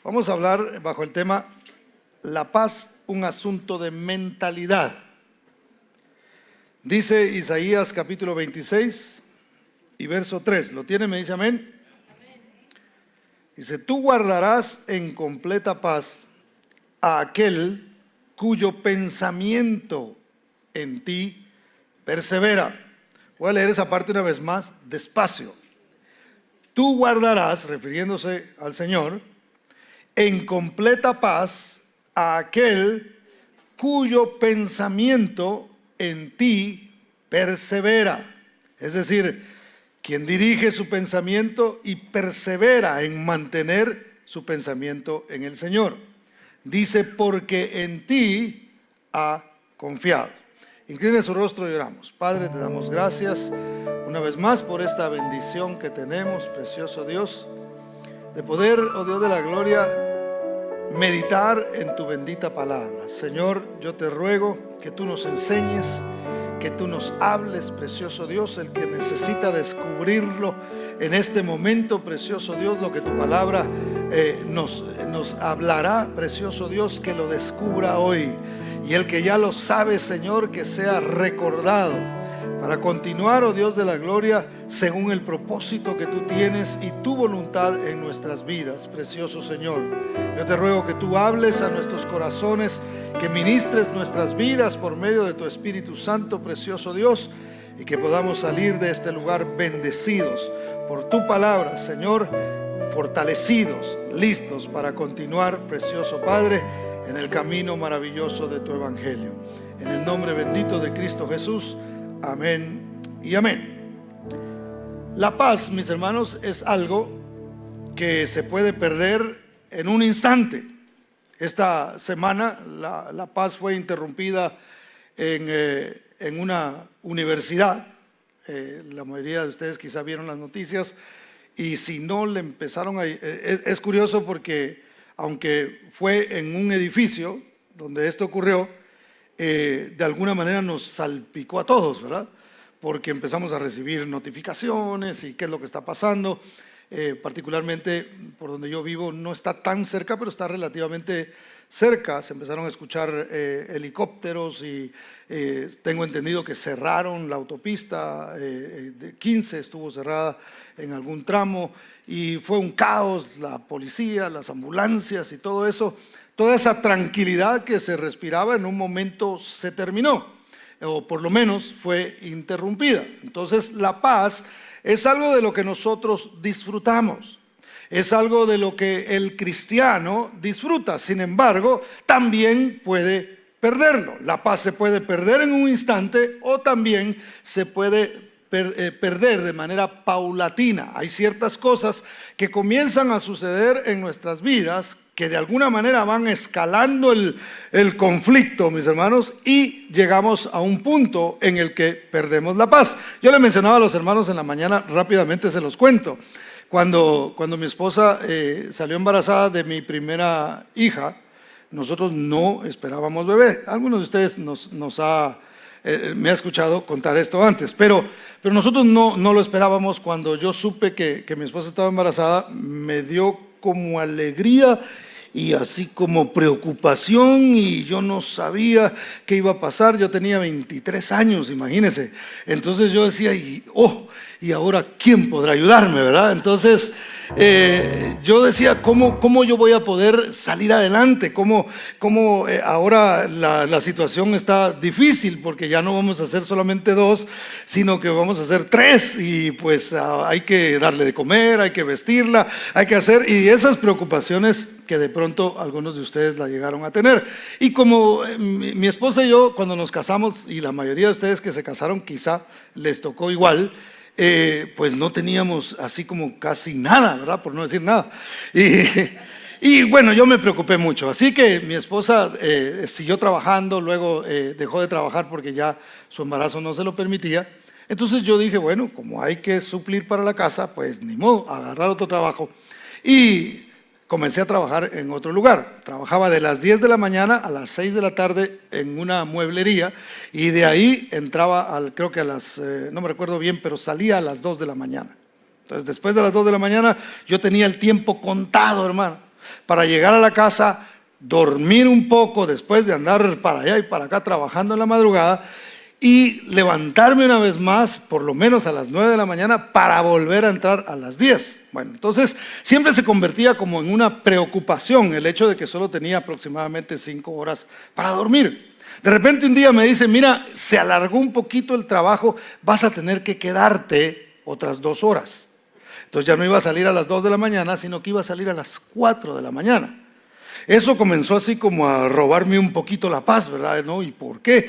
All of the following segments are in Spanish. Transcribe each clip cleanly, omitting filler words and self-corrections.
Vamos a hablar bajo el tema La paz, un asunto de mentalidad. Dice Isaías capítulo 26 y verso 3. ¿Lo tiene? ¿Me dice amén? Dice, tú guardarás en completa paz a aquel cuyo pensamiento en ti persevera. Voy a leer esa parte una vez más, despacio. Tú guardarás, refiriéndose al Señor, en completa paz a aquel cuyo pensamiento en ti persevera. Es decir, quien dirige su pensamiento y persevera en mantener su pensamiento en el Señor. Dice, porque en ti ha confiado. Incline su rostro y oramos. Padre, te damos gracias una vez más por esta bendición que tenemos, precioso Dios, de poder, oh Dios de la gloria, meditar en tu bendita palabra. Señor, yo te ruego que tú nos enseñes, que tú nos hables, precioso Dios, el que necesita descubrirlo en este momento, precioso Dios, lo que tu palabra nos hablará, precioso Dios, que lo descubra hoy. Y el que ya lo sabe, Señor, que sea recordado para continuar, oh Dios de la gloria, según el propósito que tú tienes y tu voluntad en nuestras vidas, precioso Señor. Yo te ruego que tú hables a nuestros corazones, que ministres nuestras vidas por medio de tu Espíritu Santo, precioso Dios, y que podamos salir de este lugar bendecidos por tu palabra, Señor, fortalecidos, listos para continuar, precioso Padre, en el camino maravilloso de tu Evangelio. En el nombre bendito de Cristo Jesús. Amén y amén. La paz, mis hermanos, es algo que se puede perder en un instante. Esta semana la paz fue interrumpida en una universidad. La mayoría de ustedes quizá vieron las noticias y si no le empezaron a... Es curioso porque aunque fue en un edificio donde esto ocurrió, de alguna manera nos salpicó a todos, ¿verdad? Porque empezamos a recibir notificaciones y qué es lo que está pasando. Particularmente por donde yo vivo no está tan cerca, pero está relativamente cerca. Se empezaron a escuchar helicópteros y tengo entendido que cerraron la autopista de 15, estuvo cerrada en algún tramo y fue un caos, la policía, las ambulancias y todo eso. Toda esa tranquilidad que se respiraba en un momento se terminó, o por lo menos fue interrumpida. Entonces la paz es algo de lo que nosotros disfrutamos, es algo de lo que el cristiano disfruta. Sin embargo, también puede perderlo. La paz se puede perder en un instante o también se puede perder de manera paulatina. Hay ciertas cosas que comienzan a suceder en nuestras vidas que de alguna manera van escalando el conflicto, mis hermanos, y llegamos a un punto en el que perdemos la paz. Yo le mencionaba a los hermanos en la mañana, rápidamente se los cuento. Cuando mi esposa salió embarazada de mi primera hija, nosotros no esperábamos bebé. Algunos de ustedes me ha escuchado contar esto antes, pero nosotros no lo esperábamos. Cuando yo supe que mi esposa estaba embarazada, me dio como alegría y así como preocupación, y yo no sabía qué iba a pasar. Yo tenía 23 años, imagínense. Entonces yo decía, y ahora ¿quién podrá ayudarme, verdad? Entonces yo decía, ¿cómo yo voy a poder salir adelante? ¿Cómo ahora la situación está difícil? Porque ya no vamos a ser solamente 2, sino que vamos a ser 3, y pues hay que darle de comer, hay que vestirla, hay que hacer, y esas preocupaciones que de pronto algunos de ustedes la llegaron a tener. Y como mi esposa y yo, cuando nos casamos, y la mayoría de ustedes que se casaron quizá les tocó igual, pues no teníamos así como casi nada, ¿verdad? Por no decir nada. Y bueno, yo me preocupé mucho. Así que mi esposa siguió trabajando, luego dejó de trabajar porque ya su embarazo no se lo permitía. Entonces yo dije, bueno, como hay que suplir para la casa, pues ni modo, agarrar otro trabajo. Y comencé a trabajar en otro lugar. Trabajaba de las 10 de la mañana a las 6 de la tarde en una mueblería, y de ahí entraba creo que a las, no me recuerdo bien, pero salía a las 2 de la mañana. Entonces después de las 2 de la mañana yo tenía el tiempo contado, hermano. para llegar a la casa, dormir un poco después de andar para allá y para acá trabajando en la madrugada y levantarme una vez más, por lo menos a las 9 de la mañana, para volver a entrar a las 10. Bueno, entonces siempre se convertía como en una preocupación el hecho de que solo tenía aproximadamente 5 horas para dormir. De repente un día me dice, mira, se alargó un poquito el trabajo, vas a tener que quedarte otras 2 horas. Entonces ya no iba a salir a las 2 de la mañana, sino que iba a salir a las 4 de la mañana. Eso comenzó así como a robarme un poquito la paz, ¿verdad? ¿No? ¿Y por qué?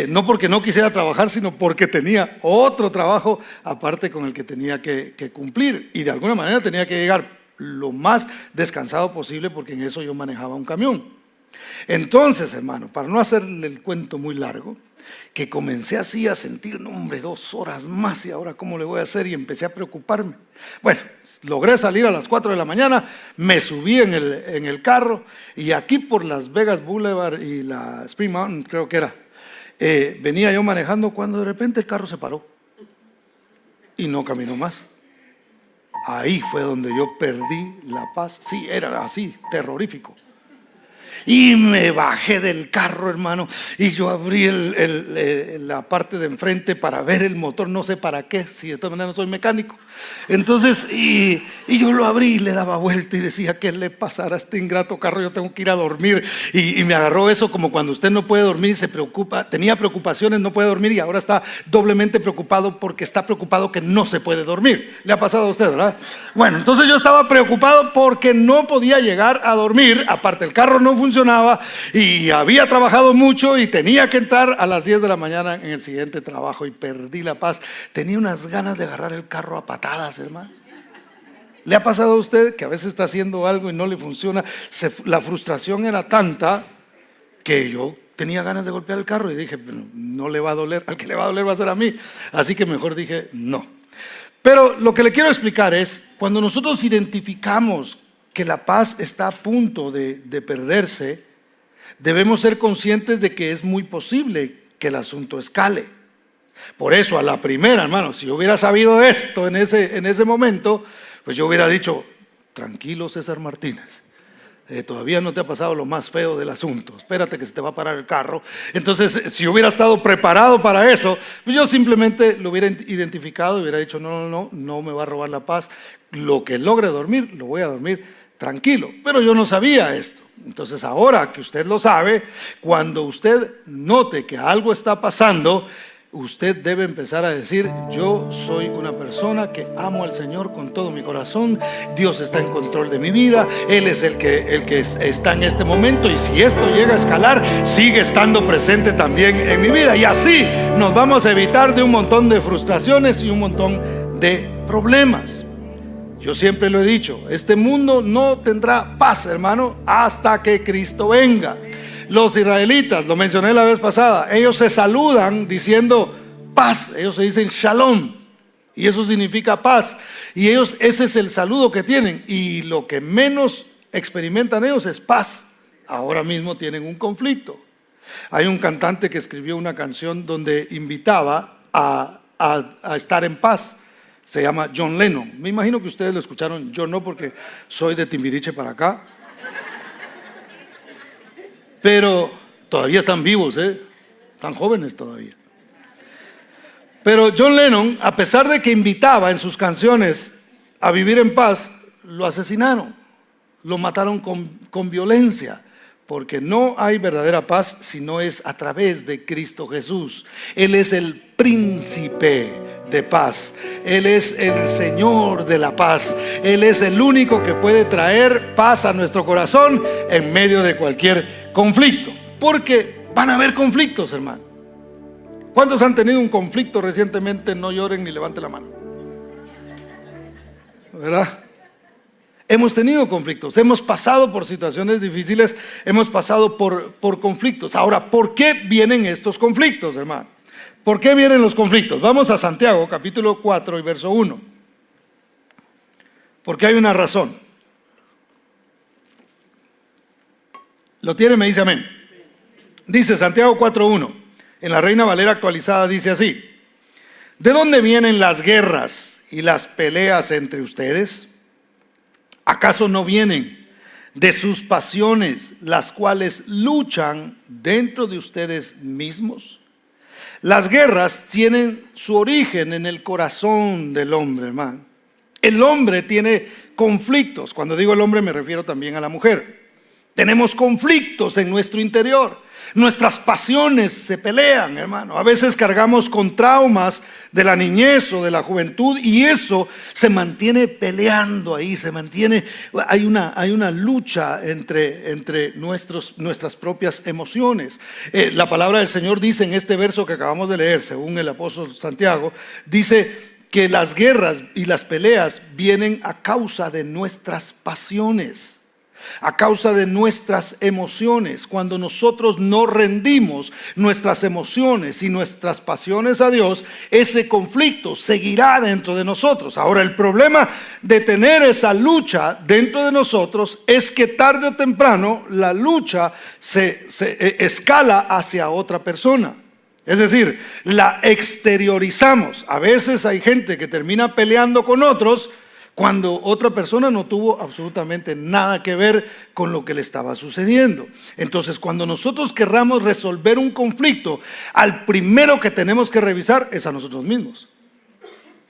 No porque no quisiera trabajar, sino porque tenía otro trabajo aparte con el que tenía que cumplir. Y de alguna manera tenía que llegar lo más descansado posible porque en eso yo manejaba un camión. Entonces, hermano, para no hacerle el cuento muy largo, que comencé así a sentir, no hombre, 2 horas más y ahora cómo le voy a hacer, y empecé a preocuparme. Bueno, logré salir a las 4 de la mañana, me subí en el carro y aquí por Las Vegas Boulevard y la Spring Mountain creo que era, venía yo manejando cuando de repente el carro se paró y no caminó más. Ahí fue donde yo perdí la paz. Sí, era así, terrorífico. Y me bajé del carro, hermano, y yo abrí la parte de enfrente para ver el motor, no sé para qué, si de todas maneras no soy mecánico. Entonces, y yo lo abrí y le daba vuelta y decía, ¿qué le pasará a este ingrato carro? Yo tengo que ir a dormir. Y me agarró eso como cuando usted no puede dormir y se preocupa, tenía preocupaciones, no puede dormir y ahora está doblemente preocupado porque está preocupado que no se puede dormir. ¿Le ha pasado a usted, verdad? Bueno, entonces yo estaba preocupado porque no podía llegar a dormir, aparte el carro no funcionaba y había trabajado mucho y tenía que entrar a las 10 de la mañana en el siguiente trabajo y perdí la paz. Tenía unas ganas de agarrar el carro a patadas, hermano. ¿Le ha pasado a usted que a veces está haciendo algo y no le funciona? La frustración era tanta que yo tenía ganas de golpear el carro y dije, no le va a doler, al que le va a doler va a ser a mí. Así que mejor dije, no. Pero lo que le quiero explicar es, cuando nosotros identificamos que la paz está a punto de perderse, debemos ser conscientes de que es muy posible que el asunto escale. Por eso, a la primera, hermano, si yo hubiera sabido esto en ese momento, pues yo hubiera dicho, tranquilo César Martínez, todavía no te ha pasado lo más feo del asunto, espérate que se te va a parar el carro. Entonces, si hubiera estado preparado para eso, pues yo simplemente lo hubiera identificado y hubiera dicho, no me va a robar la paz, lo que logre dormir, lo voy a dormir tranquilo. Pero yo no sabía esto. Entonces, ahora que usted lo sabe, cuando usted note que algo está pasando, usted debe empezar a decir, yo soy una persona que amo al Señor con todo mi corazón, Dios está en control de mi vida, Él es el que está en este momento, y si esto llega a escalar, sigue estando presente también en mi vida, y así nos vamos a evitar de un montón de frustraciones y un montón de problemas. Yo siempre lo he dicho, este mundo no tendrá paz, hermano, hasta que Cristo venga. Los israelitas, lo mencioné la vez pasada, ellos se saludan diciendo paz, ellos se dicen shalom, y eso significa paz, y ellos, ese es el saludo que tienen, y lo que menos experimentan ellos es paz. Ahora mismo tienen un conflicto. Hay un cantante que escribió una canción donde invitaba a estar en paz, se llama John Lennon. Me imagino que ustedes lo escucharon, yo no, porque soy de Timbiriche para acá. Pero todavía están vivos, están jóvenes todavía. Pero John Lennon, a pesar de que invitaba en sus canciones a vivir en paz, lo asesinaron, lo mataron con violencia, porque no hay verdadera paz si no es a través de Cristo Jesús. Él es el príncipe de paz, Él es el Señor de la paz, Él es el único que puede traer paz a nuestro corazón en medio de cualquier conflicto, porque van a haber conflictos, hermano. ¿Cuántos han tenido un conflicto recientemente? No lloren ni levanten la mano, ¿verdad? Hemos tenido conflictos, hemos pasado por situaciones difíciles, hemos pasado por conflictos. Ahora, ¿por qué vienen estos conflictos, hermano? ¿Por qué vienen los conflictos? Vamos a Santiago, capítulo 4 y verso 1. Porque hay una razón. ¿Lo tiene? Me dice amén. Dice Santiago 4:1. En la Reina Valera actualizada dice así: ¿de dónde vienen las guerras y las peleas entre ustedes? ¿Acaso no vienen de sus pasiones, las cuales luchan dentro de ustedes mismos? Las guerras tienen su origen en el corazón del hombre, hermano. El hombre tiene conflictos. Cuando digo el hombre me refiero también a la mujer. Tenemos conflictos en nuestro interior. Nuestras pasiones se pelean, hermano. A veces cargamos con traumas de la niñez o de la juventud y eso se mantiene peleando ahí, hay una lucha entre nuestras propias emociones. La palabra del Señor dice en este verso que acabamos de leer, según el apóstol Santiago, dice que las guerras y las peleas vienen a causa de nuestras pasiones, a causa de nuestras emociones. Cuando nosotros no rendimos nuestras emociones y nuestras pasiones a Dios, ese conflicto seguirá dentro de nosotros. Ahora, el problema de tener esa lucha dentro de nosotros es que tarde o temprano la lucha se escala hacia otra persona. Es decir, la exteriorizamos. A veces hay gente que termina peleando con otros cuando otra persona no tuvo absolutamente nada que ver con lo que le estaba sucediendo. Entonces, cuando nosotros querramos resolver un conflicto, al primero que tenemos que revisar es a nosotros mismos.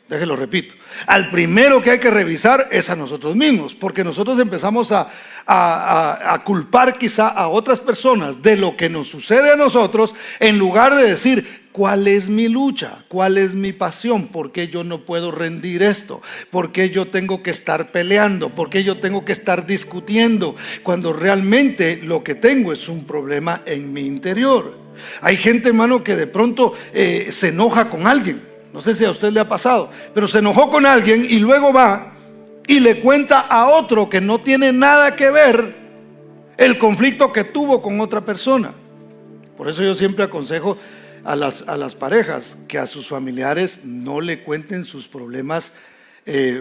Déjenlo repito. Al primero que hay que revisar es a nosotros mismos, porque nosotros empezamos a culpar quizá a otras personas de lo que nos sucede a nosotros, en lugar de decir, ¿cuál es mi lucha? ¿Cuál es mi pasión? ¿Por qué yo no puedo rendir esto? ¿Por qué yo tengo que estar peleando? ¿Por qué yo tengo que estar discutiendo? Cuando realmente lo que tengo es un problema en mi interior. Hay gente, hermano, que de pronto se enoja con alguien. No sé si a usted le ha pasado, pero se enojó con alguien y luego va y le cuenta a otro que no tiene nada que ver el conflicto que tuvo con otra persona. Por eso yo siempre aconsejo a las parejas que a sus familiares no le cuenten sus problemas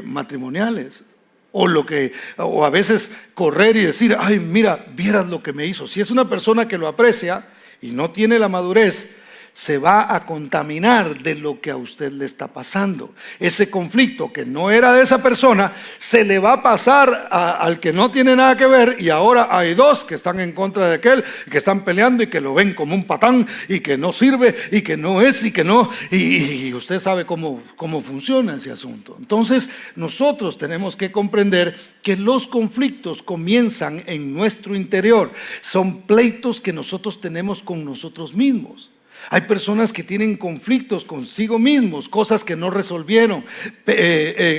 matrimoniales. O a veces correr y decir, ay, mira, vieras lo que me hizo. Si es una persona que lo aprecia y no tiene la madurez, se va a contaminar de lo que a usted le está pasando. Ese conflicto que no era de esa persona se le va a pasar al que no tiene nada que ver, y ahora hay dos que están en contra de aquel, que están peleando y que lo ven como un patán y que no sirve y que no es y que no, y usted sabe cómo funciona ese asunto. Entonces nosotros tenemos que comprender que los conflictos comienzan en nuestro interior. Son pleitos que nosotros tenemos con nosotros mismos. Hay personas que tienen conflictos consigo mismos, cosas que no resolvieron,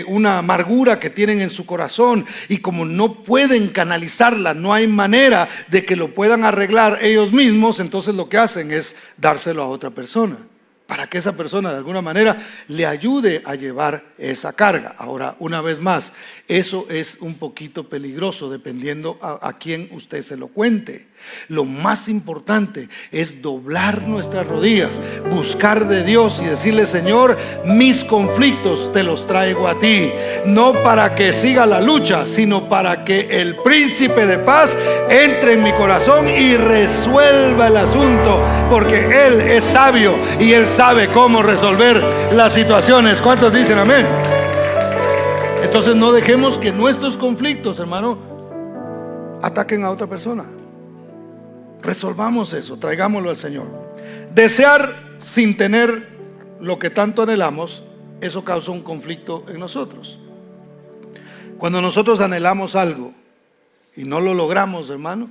una amargura que tienen en su corazón, y como no pueden canalizarla, no hay manera de que lo puedan arreglar ellos mismos, entonces lo que hacen es dárselo a otra persona, para que esa persona de alguna manera le ayude a llevar esa carga. Ahora, una vez más, eso es un poquito peligroso dependiendo a quién usted se lo cuente. Lo más importante es doblar nuestras rodillas, buscar de Dios y decirle: Señor, mis conflictos te los traigo a ti, no para que siga la lucha, sino para que el príncipe de paz entre en mi corazón y resuelva el asunto, porque Él es sabio y Él sabe cómo resolver las situaciones. ¿Cuántos dicen amén? Entonces no dejemos que nuestros conflictos, hermano, ataquen a otra persona. Resolvamos eso, traigámoslo al Señor. Desear sin tener lo que tanto anhelamos, eso causa un conflicto en nosotros. Cuando nosotros anhelamos algo y no lo logramos, hermano,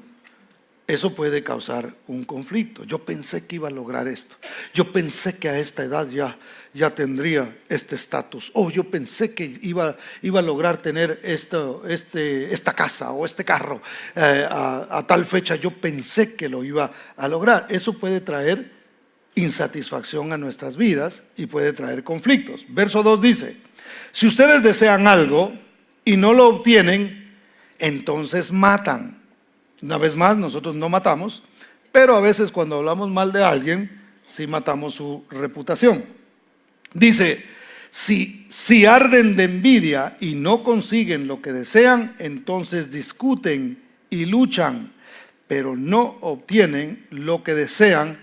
eso puede causar un conflicto. Yo pensé que iba a lograr esto. Yo pensé que a esta edad ya tendría este estatus. O yo pensé que iba a lograr tener esta casa o este carro a tal fecha. Yo pensé que lo iba a lograr. Eso puede traer insatisfacción a nuestras vidas y puede traer conflictos. Verso 2 dice: si ustedes desean algo y no lo obtienen, entonces matan. Una vez más, nosotros no matamos, pero a veces cuando hablamos mal de alguien, sí matamos su reputación. Dice: si arden de envidia y no consiguen lo que desean, entonces discuten y luchan, pero no obtienen lo que desean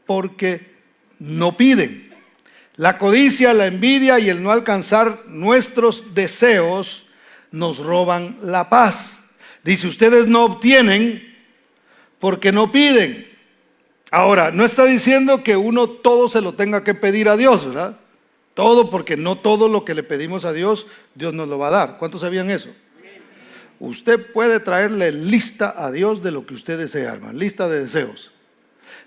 porque no piden. La codicia, la envidia y el no alcanzar nuestros deseos nos roban la paz. Dice, ustedes no obtienen porque no piden. Ahora, no está diciendo que uno todo se lo tenga que pedir a Dios, ¿verdad? Todo, porque no todo lo que le pedimos a Dios, Dios nos lo va a dar. ¿Cuántos sabían eso? Usted puede traerle lista a Dios de lo que usted desea, hermano, lista de deseos.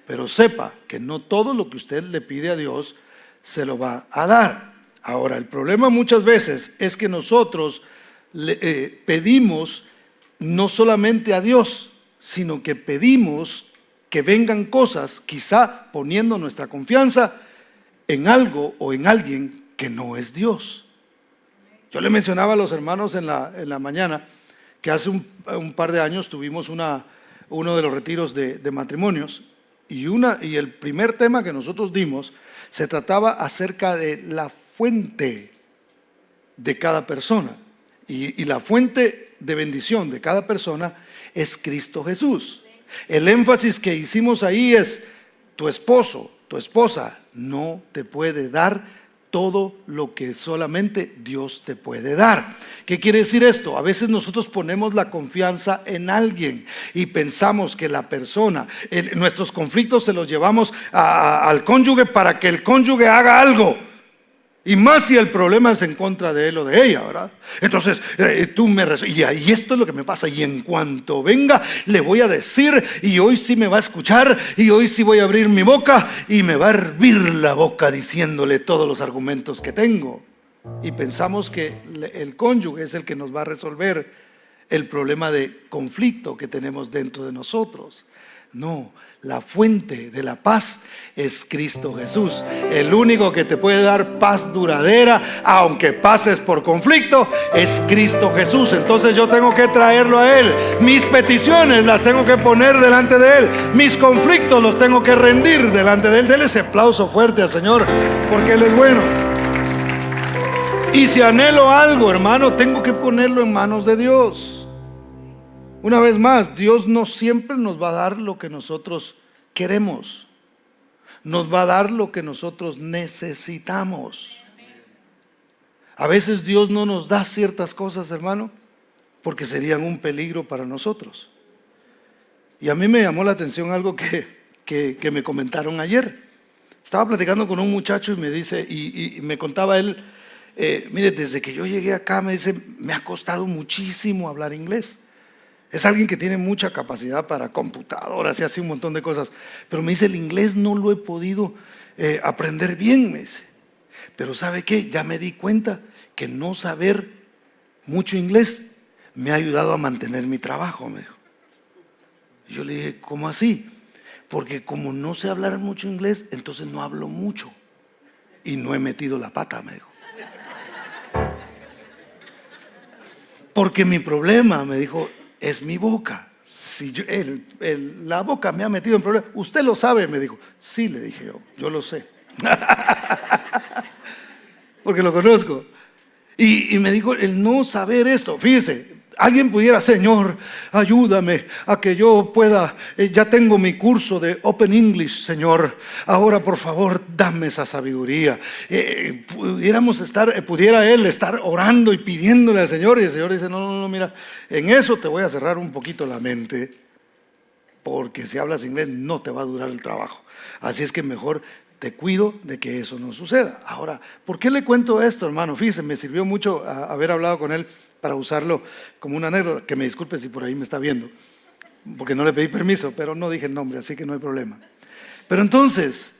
Pero sepa que no todo lo que usted le pide a Dios se lo va a dar. Ahora, el problema muchas veces es que nosotros pedimos no solamente a Dios, sino que pedimos que vengan cosas, quizá poniendo nuestra confianza en algo o en alguien que no es Dios. Yo le mencionaba a los hermanos en la mañana que hace un par de años tuvimos uno de los retiros de matrimonios y el primer tema que nosotros dimos se trataba acerca de la fuente de cada persona y la fuente de bendición de cada persona es Cristo Jesús. El énfasis que hicimos ahí es: tu esposo, tu esposa no te puede dar todo lo que solamente Dios te puede dar. ¿Qué quiere decir esto? A veces nosotros ponemos la confianza en alguien y pensamos que la persona, nuestros conflictos se los llevamos al cónyuge para que el cónyuge haga algo. Y más si el problema es en contra de él o de ella, ¿verdad? Entonces, y esto es lo que me pasa. Y en cuanto venga, le voy a decir, y hoy sí me va a escuchar, y hoy sí voy a abrir mi boca, y me va a hervir la boca diciéndole todos los argumentos que tengo. Y pensamos que el cónyuge es el que nos va a resolver el problema de conflicto que tenemos dentro de nosotros. No, la fuente de la paz es Cristo Jesús. El único que te puede dar paz duradera, aunque pases por conflicto, es Cristo Jesús. Entonces yo tengo que traerlo a Él. Mis peticiones las tengo que poner delante de Él. Mis conflictos los tengo que rendir delante de Él. Dele ese aplauso fuerte al Señor, porque Él es bueno. Y si anhelo algo, hermano, tengo que ponerlo en manos de Dios. Una vez más, Dios no siempre nos va a dar lo que nosotros queremos. Nos va a dar lo que nosotros necesitamos. A veces Dios no nos da ciertas cosas, hermano, porque serían un peligro para nosotros. Y a mí me llamó la atención algo que me comentaron ayer. Estaba platicando con un muchacho y me dice, y me contaba él, mire, desde que yo llegué acá, me dice, me ha costado muchísimo hablar inglés. Es alguien que tiene mucha capacidad para computadoras y hace un montón de cosas. Pero me dice, el inglés no lo he podido aprender bien, me dice. Pero ¿sabe qué? Ya me di cuenta que no saber mucho inglés me ha ayudado a mantener mi trabajo, me dijo. Y yo le dije, ¿cómo así? Porque como no sé hablar mucho inglés, entonces no hablo mucho. Y no he metido la pata, me dijo. Porque mi problema, me dijo, es mi boca. Si la boca me ha metido en problemas. Usted lo sabe, me dijo. Sí, le dije yo lo sé. Porque lo conozco. Y me dijo, el no saber esto, fíjese, alguien pudiera, Señor, ayúdame a que yo pueda, ya tengo mi curso de Open English, Señor, ahora por favor dame esa sabiduría. Pudiera él estar orando y pidiéndole al Señor, y el Señor dice, no, mira, en eso te voy a cerrar un poquito la mente, porque si hablas inglés no te va a durar el trabajo. Así es que mejor te cuido de que eso no suceda. Ahora, ¿por qué le cuento esto, hermano? Fíjese, me sirvió mucho haber hablado con él para usarlo como una anécdota. Que me disculpe si por ahí me está viendo, porque no le pedí permiso, pero no dije el nombre, así que no hay problema. Pero entonces,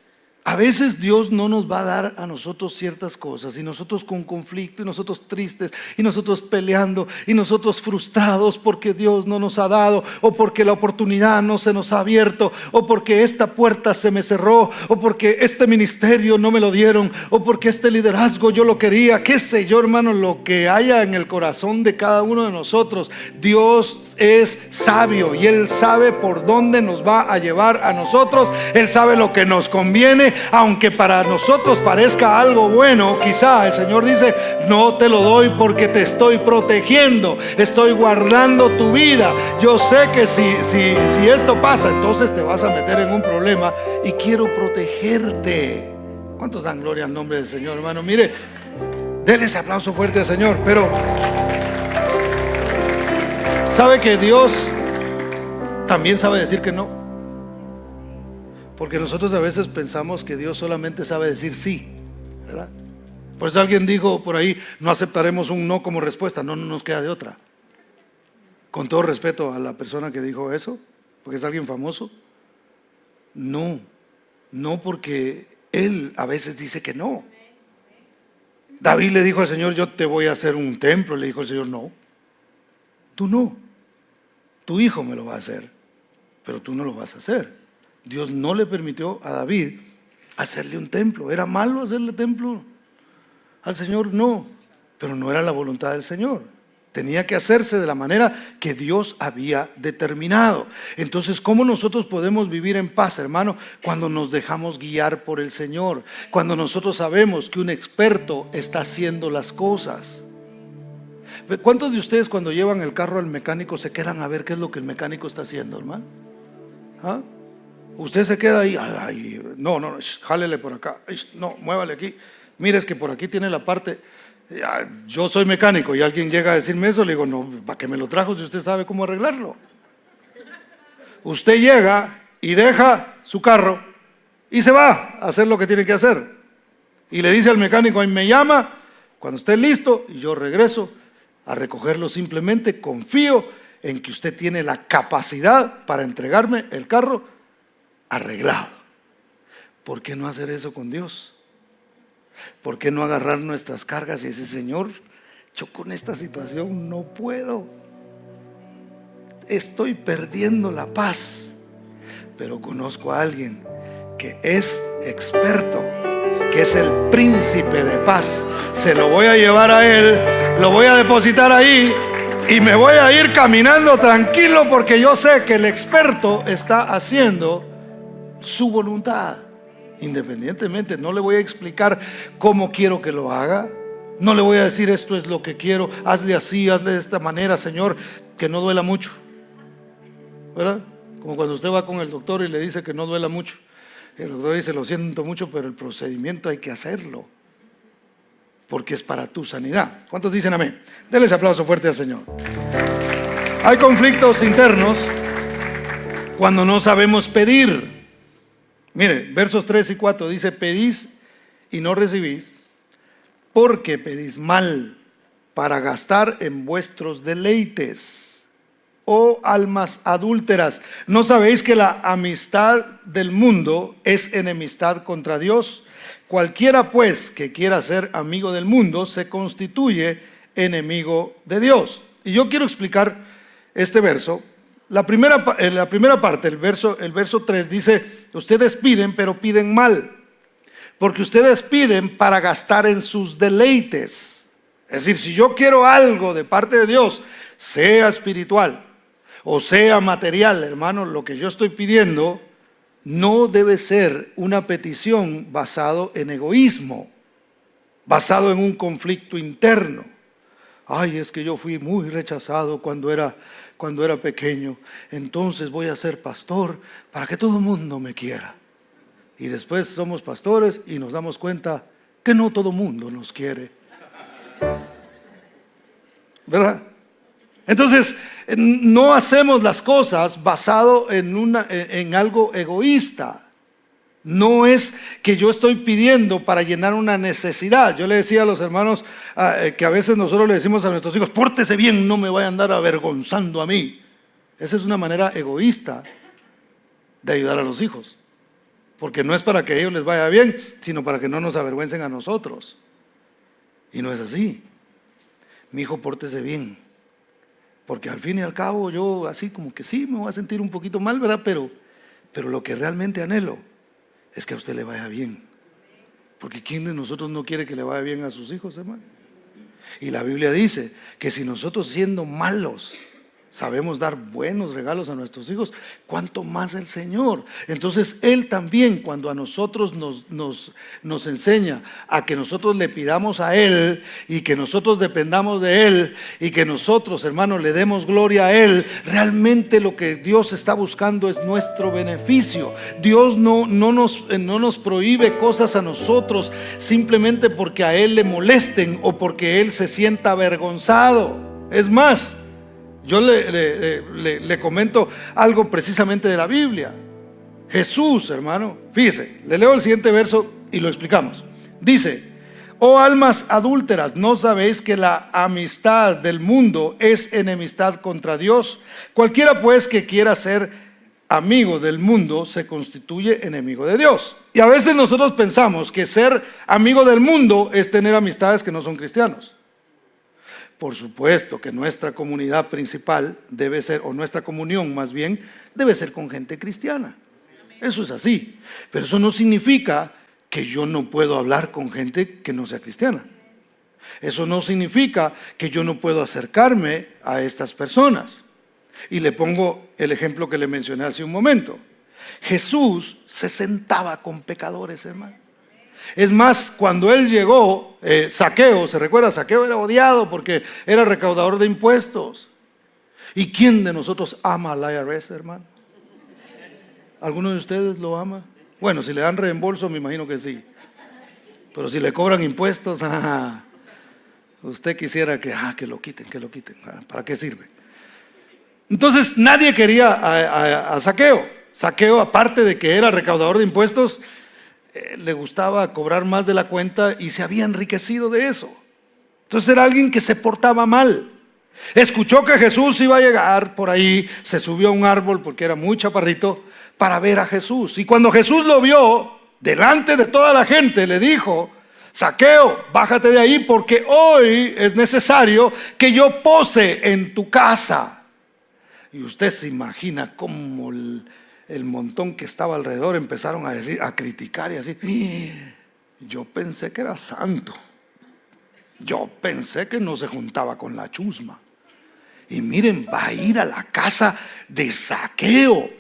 a veces Dios no nos va a dar a nosotros ciertas cosas, y nosotros con conflicto, y nosotros tristes, y nosotros peleando, y nosotros frustrados porque Dios no nos ha dado, o porque la oportunidad no se nos ha abierto, o porque esta puerta se me cerró, o porque este ministerio no me lo dieron, o porque este liderazgo yo lo quería, qué sé yo, hermano, lo que haya en el corazón de cada uno de nosotros. Dios es sabio y Él sabe por dónde nos va a llevar a nosotros. Él sabe lo que nos conviene. Aunque para nosotros parezca algo bueno, quizá el Señor dice, no te lo doy porque te estoy protegiendo, estoy guardando tu vida. Yo sé que si esto pasa, entonces te vas a meter en un problema y quiero protegerte. ¿Cuántos dan gloria al nombre del Señor, hermano? Mire, denle ese aplauso fuerte al Señor. Pero ¿Sabe que Dios también sabe decir que no? Porque nosotros a veces pensamos que Dios solamente sabe decir sí, ¿verdad? Por eso alguien dijo por ahí, no aceptaremos un no como respuesta. No, no nos queda de otra. Con todo respeto a la persona que dijo eso, porque es alguien famoso. No, no, porque él a veces dice que no. David le dijo al Señor, yo te voy a hacer un templo. Le dijo el Señor, no, tú no. Tu hijo me lo va a hacer, pero tú no lo vas a hacer. Dios no le permitió a David hacerle un templo. ¿Era malo hacerle templo al Señor? No, pero no era la voluntad del Señor. Tenía que hacerse de la manera que Dios había determinado. Entonces, ¿cómo nosotros podemos vivir en paz, hermano? Cuando nos dejamos guiar por el Señor. Cuando nosotros sabemos que un experto está haciendo las cosas. ¿Cuántos de ustedes cuando llevan el carro al mecánico se quedan a ver qué es lo que el mecánico está haciendo, hermano? ¿Ah? Usted se queda ahí, ay, no, jálele por acá, no, muévale aquí. Mire, es que por aquí tiene la parte. Yo soy mecánico y alguien llega a decirme eso, le digo, no, ¿para qué me lo trajo si usted sabe cómo arreglarlo? Usted llega y deja su carro y se va a hacer lo que tiene que hacer. Y le dice al mecánico, ahí me llama cuando esté listo y yo regreso a recogerlo. Simplemente confío en que usted tiene la capacidad para entregarme el carro arreglado. ¿Por qué no hacer eso con Dios? ¿Por qué no agarrar nuestras cargas y decir, Señor, yo con esta situación no puedo? Estoy perdiendo la paz, pero conozco a alguien que es experto, que es el príncipe de paz. Se lo voy a llevar a él, lo voy a depositar ahí y me voy a ir caminando tranquilo porque yo sé que el experto está haciendo su voluntad. Independientemente, no le voy a explicar cómo quiero que lo haga. No le voy a decir esto es lo que quiero, hazle así, hazle de esta manera, Señor, que no duela mucho, ¿verdad? Como cuando usted va con el doctor y le dice que no duela mucho. El doctor dice, lo siento mucho, pero el procedimiento hay que hacerlo, porque es para tu sanidad. ¿Cuántos dicen amén? Denles aplauso fuerte al Señor. Hay conflictos internos cuando no sabemos pedir. Mire, versos 3 y 4 dice, pedís y no recibís, porque pedís mal para gastar en vuestros deleites. Oh almas adúlteras, ¿no sabéis que la amistad del mundo es enemistad contra Dios? Cualquiera pues que quiera ser amigo del mundo se constituye enemigo de Dios. Y yo quiero explicar este verso. La primera parte, el verso 3 dice, ustedes piden, pero piden mal, porque ustedes piden para gastar en sus deleites. Es decir, si yo quiero algo de parte de Dios, sea espiritual o sea material, hermano, lo que yo estoy pidiendo no debe ser una petición basado en egoísmo, basado en un conflicto interno. Ay, es que yo fui muy rechazado cuando era pequeño, entonces voy a ser pastor para que todo el mundo me quiera. Y después somos pastores y nos damos cuenta que no todo el mundo nos quiere, ¿verdad? Entonces, no hacemos las cosas basado en algo egoísta. No es que yo estoy pidiendo para llenar una necesidad. Yo le decía a los hermanos que a veces nosotros le decimos a nuestros hijos, pórtese bien, no me vaya a andar avergonzando a mí. Esa es una manera egoísta de ayudar a los hijos, porque no es para que a ellos les vaya bien, sino para que no nos avergüencen a nosotros. Y no es así. Mi hijo, pórtese bien, porque al fin y al cabo yo así como que sí me voy a sentir un poquito mal, ¿verdad? Pero lo que realmente anhelo es que a usted le vaya bien, porque ¿quién de nosotros no quiere que le vaya bien a sus hijos, hermano? Y la Biblia dice que si nosotros siendo malos sabemos dar buenos regalos a nuestros hijos, ¿cuánto más el Señor? Entonces Él también, cuando a nosotros nos enseña a que nosotros le pidamos a Él y que nosotros dependamos de Él y que nosotros, hermanos, le demos gloria a Él, realmente lo que Dios está buscando es nuestro beneficio. Dios no nos prohíbe cosas a nosotros simplemente porque a Él le molesten o porque Él se sienta avergonzado. Es más, Yo le comento algo precisamente de la Biblia. Jesús, hermano, fíjese, le leo el siguiente verso y lo explicamos. Dice: oh almas adúlteras, ¿no sabéis que la amistad del mundo es enemistad contra Dios? Cualquiera pues que quiera ser amigo del mundo se constituye enemigo de Dios. Y a veces nosotros pensamos que ser amigo del mundo es tener amistades que no son cristianos. Por supuesto que nuestra comunidad principal debe ser, o nuestra comunión más bien, debe ser con gente cristiana. Eso es así. Pero eso no significa que yo no puedo hablar con gente que no sea cristiana. Eso no significa que yo no puedo acercarme a estas personas. Y le pongo el ejemplo que le mencioné hace un momento. Jesús se sentaba con pecadores, hermano. Es más, cuando él llegó, Zaqueo, ¿se recuerda? Zaqueo era odiado porque era recaudador de impuestos. ¿Y quién de nosotros ama al IRS, hermano? ¿Alguno de ustedes lo ama? Bueno, si le dan reembolso, me imagino que sí. Pero si le cobran impuestos, usted quisiera que lo quiten, ¿para qué sirve? Entonces nadie quería a Zaqueo. Zaqueo, aparte de que era recaudador de impuestos, le gustaba cobrar más de la cuenta y se había enriquecido de eso. Entonces era alguien que se portaba mal. Escuchó que Jesús iba a llegar por ahí, se subió a un árbol porque era muy chaparrito para ver a Jesús. Y cuando Jesús lo vio, delante de toda la gente, le dijo: Zaqueo, bájate de ahí porque hoy es necesario que yo pose en tu casa. Y usted se imagina cómo el montón que estaba alrededor empezaron a decir, a criticar y así. Yo pensé que era santo. Yo pensé que no se juntaba con la chusma. Y miren, va a ir a la casa de Zaqueo.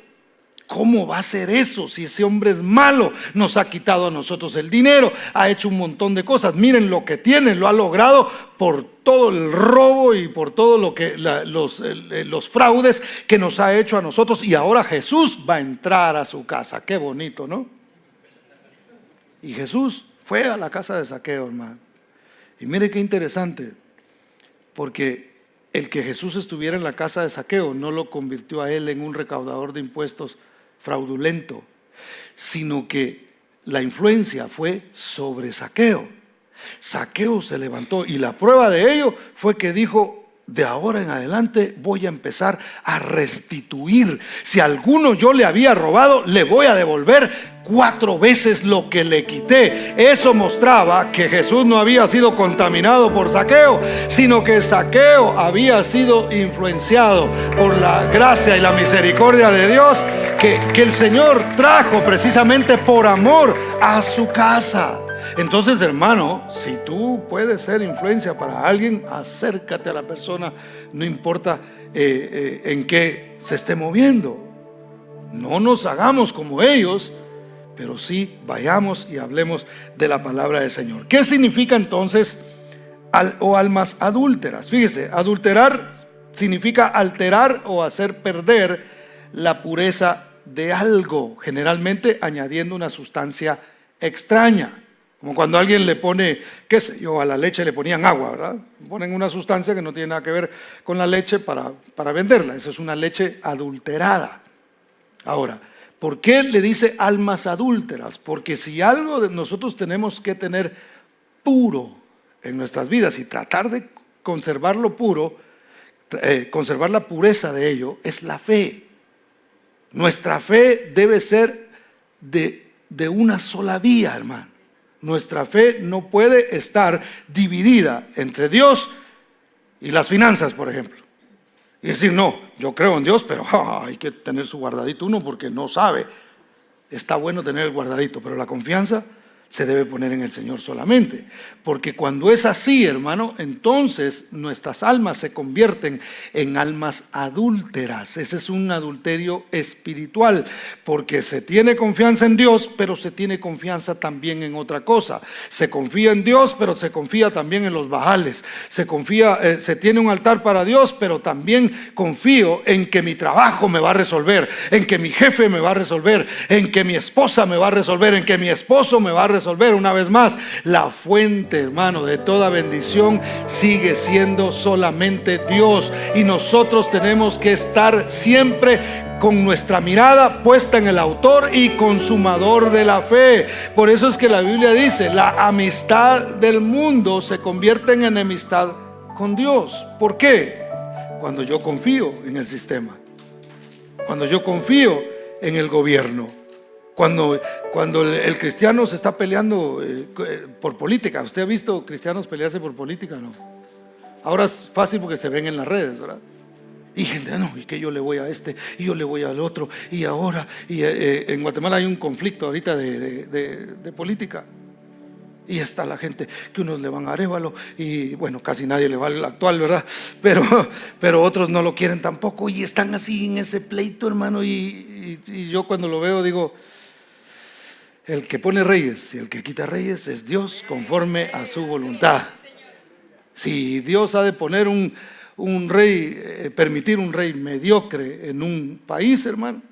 ¿Cómo va a ser eso si ese hombre es malo? Nos ha quitado a nosotros el dinero, ha hecho un montón de cosas. Miren lo que tiene, lo ha logrado por todo el robo y por todo lo que los fraudes que nos ha hecho a nosotros. Y ahora Jesús va a entrar a su casa. Qué bonito, ¿no? Y Jesús fue a la casa de Zaqueo, hermano. Y mire qué interesante, porque el que Jesús estuviera en la casa de Zaqueo no lo convirtió a él en un recaudador de impuestos fraudulento, sino que la influencia fue sobre Zaqueo. Zaqueo se levantó y la prueba de ello fue que dijo: de ahora en adelante voy a empezar a restituir. Si a alguno yo le había robado, le voy a devolver 4 veces lo que le quité. Eso mostraba que Jesús no había sido contaminado por Zaqueo, sino que Zaqueo había sido influenciado por la gracia y la misericordia de Dios que el Señor trajo precisamente por amor a su casa. Entonces, hermano, si tú puedes ser influencia para alguien, acércate a la persona, no importa en qué se esté moviendo. No nos hagamos como ellos, pero sí vayamos y hablemos de la palabra del Señor. ¿Qué significa entonces almas adúlteras? Fíjese, adulterar significa alterar o hacer perder la pureza de algo, generalmente añadiendo una sustancia extraña. Como cuando alguien le pone, qué sé yo, a la leche le ponían agua, ¿verdad? Ponen una sustancia que no tiene nada que ver con la leche para venderla. Esa es una leche adulterada. Ahora, ¿por qué le dice almas adúlteras? Porque si algo de nosotros tenemos que tener puro en nuestras vidas y tratar de conservarlo puro, conservar la pureza de ello, es la fe. Nuestra fe debe ser de una sola vía, hermano. Nuestra fe no puede estar dividida entre Dios y las finanzas, por ejemplo. Y decir, no, yo creo en Dios, pero hay que tener su guardadito uno porque no sabe. Está bueno tener el guardadito, pero la confianza se debe poner en el Señor solamente. Porque cuando es así, hermano, entonces nuestras almas se convierten en almas adúlteras. Ese es un adulterio espiritual, porque se tiene confianza en Dios, pero se tiene confianza también en otra cosa. Se confía en Dios, pero se confía también en los bajales. Se tiene un altar para Dios, pero también confío en que mi trabajo me va a resolver, en que mi jefe me va a resolver, en que mi esposa me va a resolver, en que mi esposo me va a resolver, resolver. Una vez más, la fuente, hermano, de toda bendición sigue siendo solamente Dios, y nosotros tenemos que estar siempre con nuestra mirada puesta en el autor y consumador de la fe. Por eso es que la Biblia dice: la amistad del mundo se convierte en enemistad con Dios. ¿Por qué? Cuando yo confío en el sistema, cuando yo confío en el gobierno, cuando el cristiano se está peleando por política. ¿Usted ha visto cristianos pelearse por política? No. Ahora es fácil porque se ven en las redes, ¿verdad? Y gente, no, y que yo le voy a este, y yo le voy al otro, y ahora, y en Guatemala hay un conflicto ahorita de política. Y está la gente que unos le van a Arévalo, y bueno, casi nadie le va al actual, ¿verdad? Pero otros no lo quieren tampoco, y están así en ese pleito, hermano. Y yo cuando lo veo digo: el que pone reyes y el que quita reyes es Dios, conforme a su voluntad. Si Dios ha de poner un rey, permitir un rey mediocre en un país, hermano,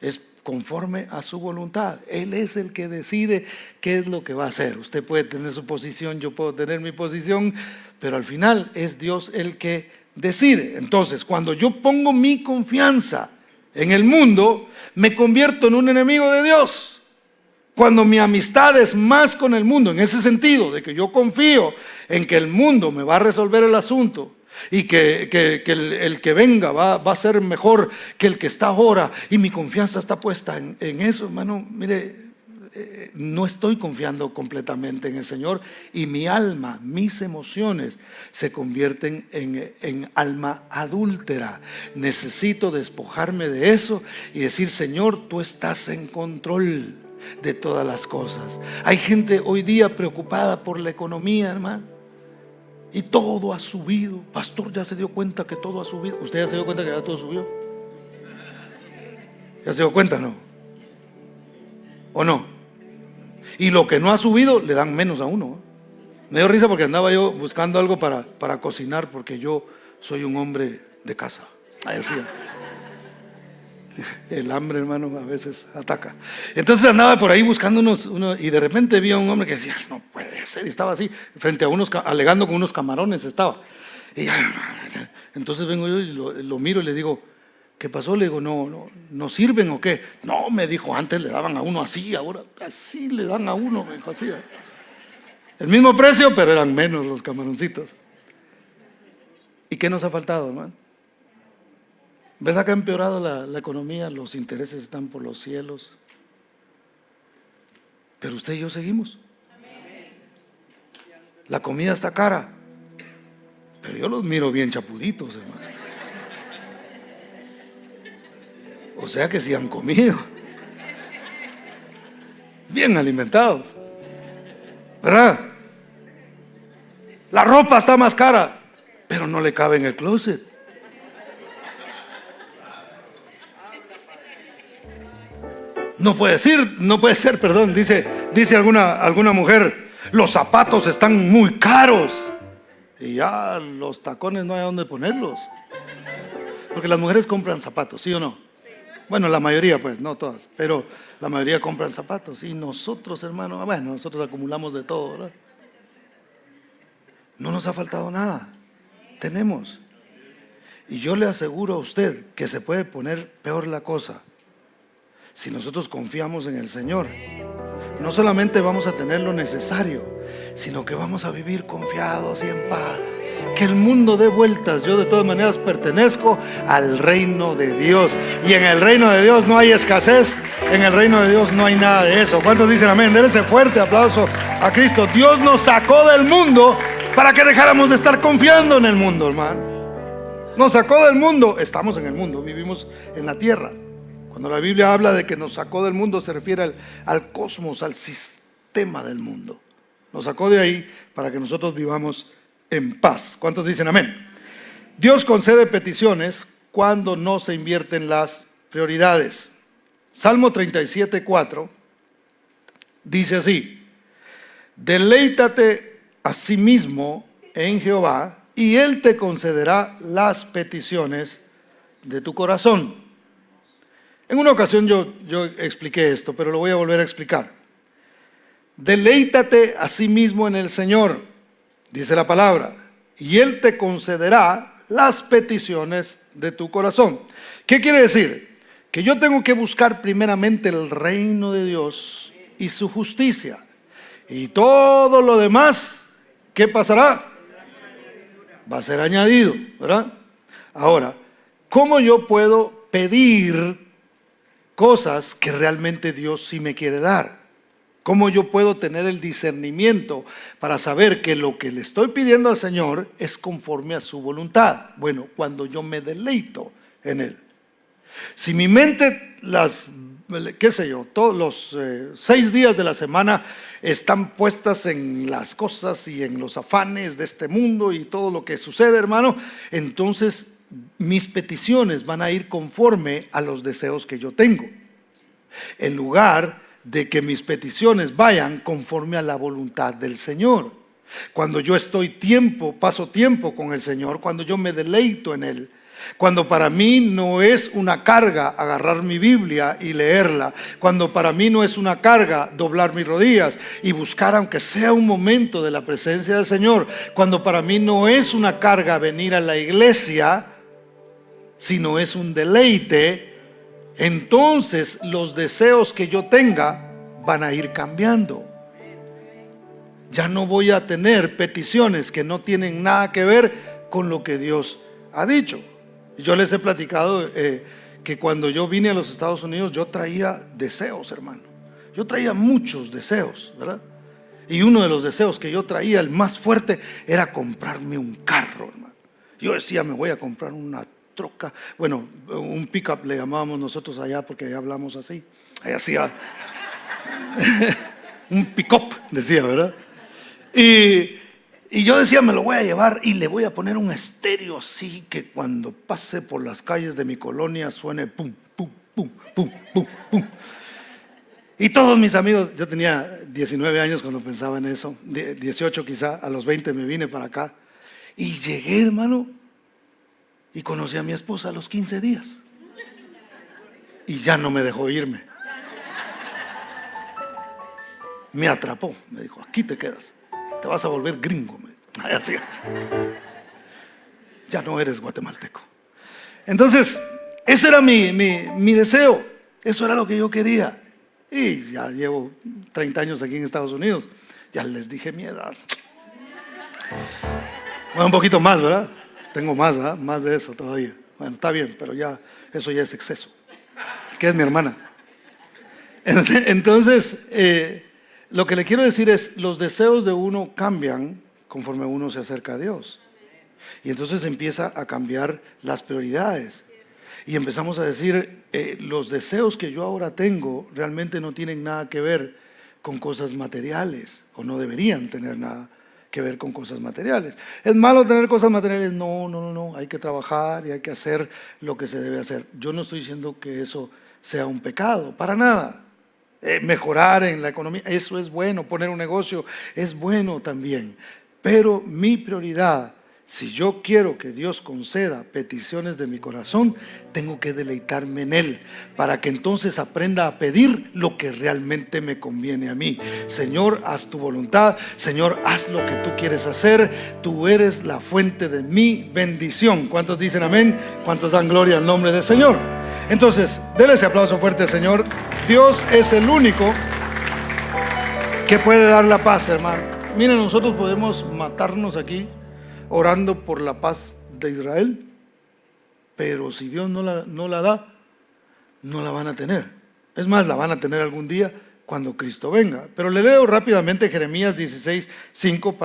es conforme a su voluntad. Él es el que decide qué es lo que va a hacer. Usted puede tener su posición, yo puedo tener mi posición, pero al final es Dios el que decide. Entonces, cuando yo pongo mi confianza en el mundo, me convierto en un enemigo de Dios. Cuando mi amistad es más con el mundo, en ese sentido de que yo confío en que el mundo me va a resolver el asunto, y que el que venga va a ser mejor que el que está ahora, y mi confianza está puesta en eso, hermano, mire, no estoy confiando completamente en el Señor, y mi alma, mis emociones se convierten en alma adúltera. Necesito despojarme de eso y decir: Señor, tú estás en control de todas las cosas. Hay gente hoy día preocupada por la economía, hermano, y todo ha subido. Pastor, ¿ya se dio cuenta que todo ha subido? ¿Usted ya se dio cuenta que ya todo subió? ¿Ya se dio cuenta, no? ¿O no? Y lo que no ha subido le dan menos a uno. Me dio risa porque andaba yo buscando algo para cocinar, porque yo soy un hombre de casa. Ahí decía. El hambre, hermano, a veces ataca. Entonces andaba por ahí buscando unos, y de repente vi a un hombre que decía: no puede ser, y estaba así frente a unos, alegando con unos camarones estaba. Y entonces vengo yo y lo miro y le digo: ¿qué pasó? Le digo: ¿no sirven o qué? No, me dijo, antes le daban a uno así, ahora así le dan a uno, me dijo, así. El mismo precio, pero eran menos los camaroncitos. ¿Y qué nos ha faltado, hermano? ¿Verdad que ha empeorado la economía? Los intereses están por los cielos. Pero usted y yo seguimos. La comida está cara, pero yo los miro bien chapuditos, hermano. O sea que sí han comido, bien alimentados, ¿verdad? La ropa está más cara, pero no le cabe en el closet. No puede ser, perdón, dice alguna mujer: los zapatos están muy caros, y ya los tacones no hay dónde ponerlos. Porque las mujeres compran zapatos, ¿sí o no? Bueno, la mayoría, pues, no todas, pero la mayoría compran zapatos. Y nosotros, hermano, bueno, nosotros acumulamos de todo, ¿verdad? No nos ha faltado nada, tenemos. Y yo le aseguro a usted que se puede poner peor la cosa si nosotros confiamos en el Señor. No solamente vamos a tener lo necesario, sino que vamos a vivir confiados y en paz. Que el mundo dé vueltas. Yo de todas maneras pertenezco al reino de Dios, y en el reino de Dios no hay escasez, en el reino de Dios no hay nada de eso. ¿Cuántos dicen amén? Denle ese fuerte aplauso a Cristo. Dios nos sacó del mundo para que dejáramos de estar confiando en el mundo, hermano. Nos sacó del mundo, estamos en el mundo, vivimos en la tierra. Cuando la Biblia habla de que nos sacó del mundo, se refiere al cosmos, al sistema del mundo. Nos sacó de ahí para que nosotros vivamos en paz. ¿Cuántos dicen amén? Dios concede peticiones cuando no se invierten las prioridades. Salmo 37:4 dice así: deleítate a sí mismo en Jehová, y Él te concederá las peticiones de tu corazón. En una ocasión yo expliqué esto, pero lo voy a volver a explicar. Deleítate a sí mismo en el Señor, dice la palabra, y Él te concederá las peticiones de tu corazón. ¿Qué quiere decir? Que yo tengo que buscar primeramente el reino de Dios y su justicia. Y todo lo demás, ¿qué pasará? Va a ser añadido, ¿verdad? Ahora, ¿cómo yo puedo pedir cosas que realmente Dios sí me quiere dar? ¿Cómo yo puedo tener el discernimiento para saber que lo que le estoy pidiendo al Señor es conforme a su voluntad? Bueno, cuando yo me deleito en Él. Si mi mente, todos los 6 días de la semana están puestas en las cosas y en los afanes de este mundo y todo lo que sucede, hermano, entonces mis peticiones van a ir conforme a los deseos que yo tengo, en lugar de que mis peticiones vayan conforme a la voluntad del Señor. Cuando yo paso tiempo con el Señor, cuando yo me deleito en Él, cuando para mí no es una carga agarrar mi Biblia y leerla, cuando para mí no es una carga doblar mis rodillas y buscar aunque sea un momento de la presencia del Señor, cuando para mí no es una carga venir a la iglesia, sino es un deleite, entonces los deseos que yo tenga van a ir cambiando. Ya no voy a tener peticiones que no tienen nada que ver con lo que Dios ha dicho. Yo les he platicado que cuando yo vine a los Estados Unidos yo traía deseos, hermano. Yo traía muchos deseos, ¿verdad? Y uno de los deseos que yo traía, el más fuerte, era comprarme un carro, hermano. Yo decía, me voy a comprar una troca, bueno, un pickup le llamábamos nosotros allá porque allá hablamos así. Allá hacía un pick-up, decía, ¿verdad? Y yo decía, me lo voy a llevar y le voy a poner un estéreo así que cuando pase por las calles de mi colonia suene pum, pum, pum, pum, pum, pum. Y todos mis amigos, yo tenía 19 años cuando pensaba en eso, 18 quizá, a los 20 me vine para acá. Y llegué, hermano, y conocí a mi esposa a los 15 días. Y ya no me dejó irme. Me atrapó, me dijo, aquí te quedas. Te vas a volver gringo. Ya no eres guatemalteco. Entonces, ese era mi deseo. Eso era lo que yo quería. Y ya llevo 30 años aquí en Estados Unidos. Ya les dije mi edad. Bueno, un poquito más, ¿verdad? Tengo más, ¿verdad? Más de eso todavía. Bueno, está bien, pero ya eso ya es exceso. Es que es mi hermana. Entonces, lo que le quiero decir es, los deseos de uno cambian conforme uno se acerca a Dios. Y entonces empieza a cambiar las prioridades. Y empezamos a decir, los deseos que yo ahora tengo realmente no tienen nada que ver con cosas materiales, o no deberían tener nada que ver con cosas materiales. ¿Es malo tener cosas materiales? No, hay que trabajar y hay que hacer lo que se debe hacer. Yo no estoy diciendo que eso sea un pecado, para nada. Mejorar en la economía, eso es bueno, poner un negocio es bueno también, pero mi prioridad, si yo quiero que Dios conceda peticiones de mi corazón, tengo que deleitarme en Él, para que entonces aprenda a pedir lo que realmente me conviene a mí. Señor, haz tu voluntad, Señor, haz lo que tú quieres hacer, tú eres la fuente de mi bendición. ¿Cuántos dicen amén? ¿Cuántos dan gloria al nombre del Señor? Entonces, denle ese aplauso fuerte, Señor. Dios es el único que puede dar la paz, hermano. Miren, nosotros podemos matarnos aquí orando por la paz de Israel, pero si Dios no la da, no la van a tener. Es más, la van a tener algún día cuando Cristo venga. Pero le leo rápidamente Jeremías 16:5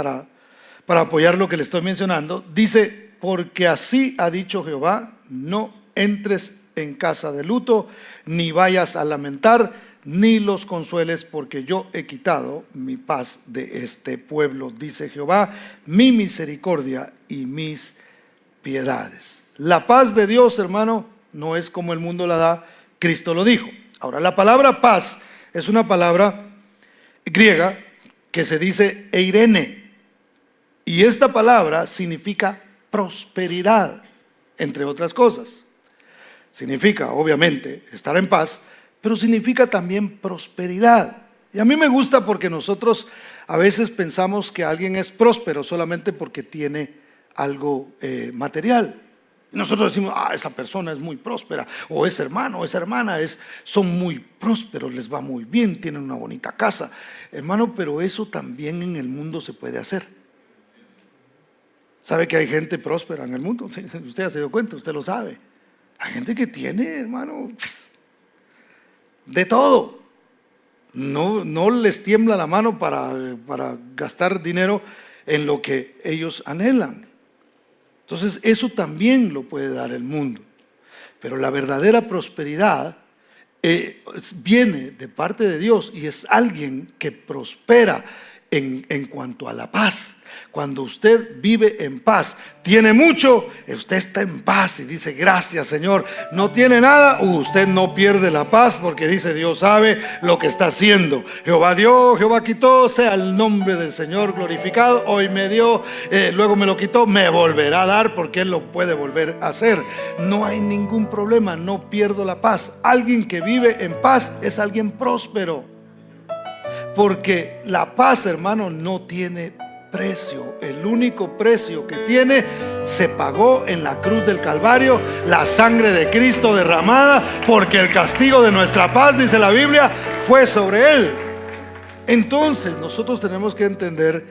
para apoyar lo que le estoy mencionando. Dice, porque así ha dicho Jehová, no entres en casa de luto, ni vayas a lamentar, ni los consueles, porque yo he quitado mi paz de este pueblo, dice Jehová, mi misericordia y mis piedades. La paz de Dios, hermano, no es como el mundo la da, Cristo lo dijo. Ahora, la palabra paz es una palabra griega que se dice eirene, y esta palabra significa prosperidad, entre otras cosas. Significa, obviamente, estar en paz, pero significa también prosperidad. Y a mí me gusta porque nosotros a veces pensamos que alguien es próspero solamente porque tiene algo material. Y nosotros decimos, esa persona es muy próspera, o ese hermano, o esa hermana son muy prósperos, les va muy bien, tienen una bonita casa. Hermano, pero eso también en el mundo se puede hacer. ¿Sabe que hay gente próspera en el mundo? Usted ya se dio cuenta, usted lo sabe. Hay gente que tiene, hermano, de todo. No les tiembla la mano para gastar dinero en lo que ellos anhelan. Entonces eso también lo puede dar el mundo. Pero la verdadera prosperidad viene de parte de Dios y es alguien que prospera en cuanto a la paz. Cuando usted vive en paz, tiene mucho, usted está en paz y dice gracias Señor. No tiene nada, usted no pierde la paz porque dice Dios sabe lo que está haciendo. Jehová dio, Jehová quitó, sea el nombre del Señor glorificado. Hoy me dio, luego me lo quitó, me volverá a dar porque Él lo puede volver a hacer. No hay ningún problema, no pierdo la paz. Alguien que vive en paz es alguien próspero. Porque la paz, hermano, no tiene precio. El único precio que tiene se pagó en la cruz del Calvario, la sangre de Cristo derramada, porque el castigo de nuestra paz, dice la Biblia, fue sobre Él. Entonces nosotros tenemos que entender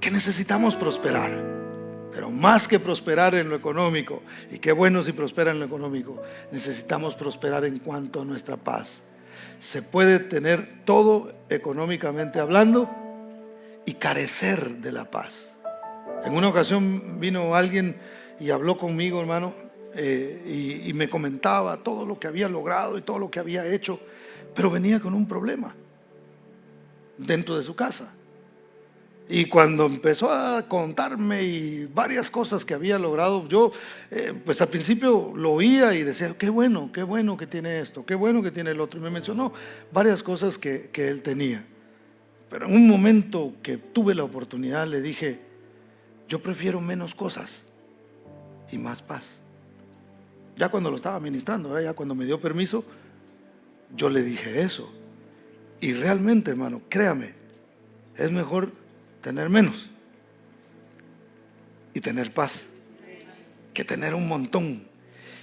que necesitamos prosperar, pero más que prosperar en lo económico, y qué bueno si prospera en lo económico, necesitamos prosperar en cuanto a nuestra paz. Se puede tener todo económicamente hablando y carecer de la paz. En una ocasión vino alguien y habló conmigo, hermano, y me comentaba todo lo que había logrado y todo lo que había hecho, pero venía con un problema dentro de su casa. Y cuando empezó a contarme y varias cosas que había logrado, yo pues al principio lo oía y decía, qué bueno que tiene esto, qué bueno que tiene el otro. Y me mencionó varias cosas que él tenía. Pero en un momento que tuve la oportunidad le dije, yo prefiero menos cosas y más paz. Ya cuando lo estaba ministrando, ya cuando me dio permiso, yo le dije eso. Y realmente, hermano, créame, es mejor tener menos y tener paz que tener un montón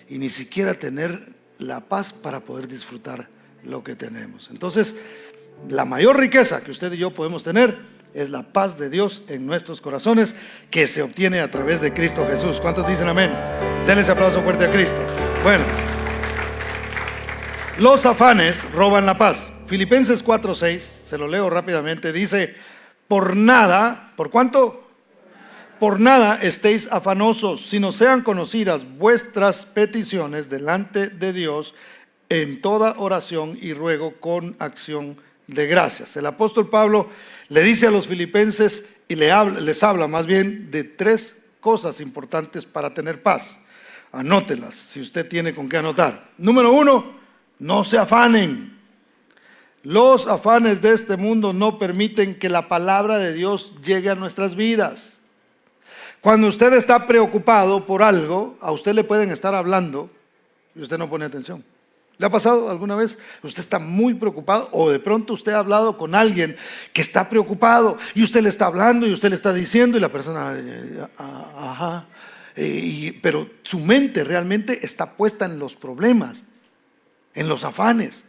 y ni siquiera tener la paz para poder disfrutar lo que tenemos. Entonces, la mayor riqueza que usted y yo podemos tener es la paz de Dios en nuestros corazones, que se obtiene a través de Cristo Jesús. ¿Cuántos dicen amén? Denle ese aplauso fuerte a Cristo. Bueno, los afanes roban la paz. Filipenses 4:6, se lo leo rápidamente, dice, por nada, ¿por cuánto? Por nada estéis afanosos, sino sean conocidas vuestras peticiones delante de Dios en toda oración y ruego con acción de gracias. El apóstol Pablo le dice a los filipenses y les habla más bien de tres cosas importantes para tener paz. Anótelas si usted tiene con qué anotar. Número 1, no se afanen. Los afanes de este mundo no permiten que la palabra de Dios llegue a nuestras vidas. Cuando usted está preocupado por algo, a usted le pueden estar hablando y usted no pone atención. ¿Le ha pasado alguna vez? Usted está muy preocupado o de pronto usted ha hablado con alguien que está preocupado y usted le está hablando y usted le está diciendo y la persona, ajá, pero su mente realmente está puesta en los problemas, en los afanes,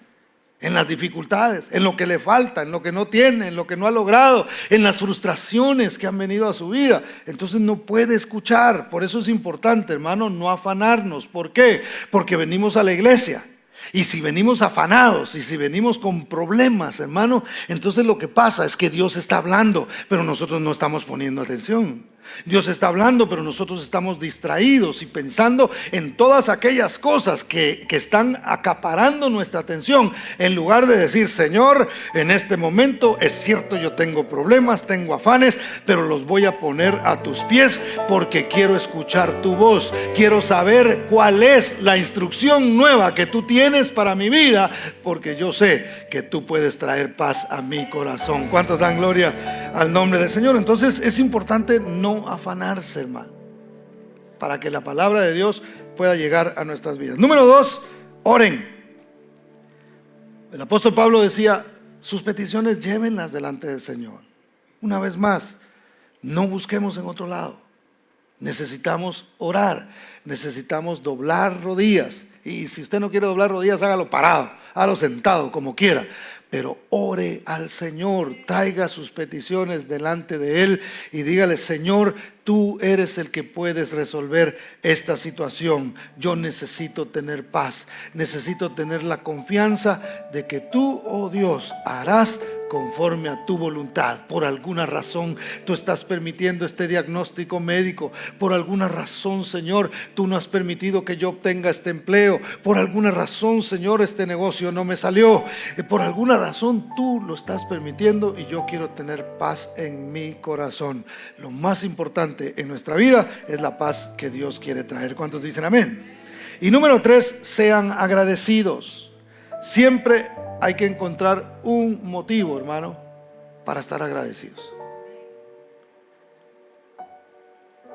en las dificultades, en lo que le falta, en lo que no tiene, en lo que no ha logrado, en las frustraciones que han venido a su vida. Entonces no puede escuchar. Por eso es importante, hermano, no afanarnos. ¿Por qué? Porque venimos a la iglesia. Y si venimos afanados y si venimos con problemas, hermano, entonces lo que pasa es que Dios está hablando, pero nosotros no estamos poniendo atención. Dios está hablando, pero nosotros estamos distraídos y pensando en todas aquellas cosas que están acaparando nuestra atención, en lugar de decir, Señor, en este momento es cierto, yo tengo problemas, tengo afanes, pero los voy a poner a tus pies porque quiero escuchar tu voz, quiero saber cuál es la instrucción nueva que tú tienes para mi vida, porque yo sé que tú puedes traer paz a mi corazón. ¿Cuántos dan gloria al nombre del Señor? Entonces es importante no afanarse, hermano, para que la palabra de Dios pueda llegar a nuestras vidas. Número 2, oren. El apóstol Pablo decía, sus peticiones llévenlas delante del Señor. Una vez más, no busquemos en otro lado. Necesitamos orar, necesitamos doblar rodillas. Y si usted no quiere doblar rodillas, hágalo parado, hágalo sentado, como quiera. Pero ore al Señor, traiga sus peticiones delante de Él y dígale: Señor, tú eres el que puedes resolver esta situación. Yo necesito tener paz, necesito tener la confianza de que tú, oh Dios, harás conforme a tu voluntad. Por alguna razón tú estás permitiendo este diagnóstico médico. Por alguna razón, Señor, tú no has permitido que yo obtenga este empleo. Por alguna razón, Señor, este negocio no me salió. Por alguna razón tú lo estás permitiendo y yo quiero tener paz en mi corazón. Lo más importante en nuestra vida es la paz que Dios quiere traer. ¿Cuántos dicen amén? Y número 3, sean agradecidos. Siempre hay que encontrar un motivo, hermano, para estar agradecidos.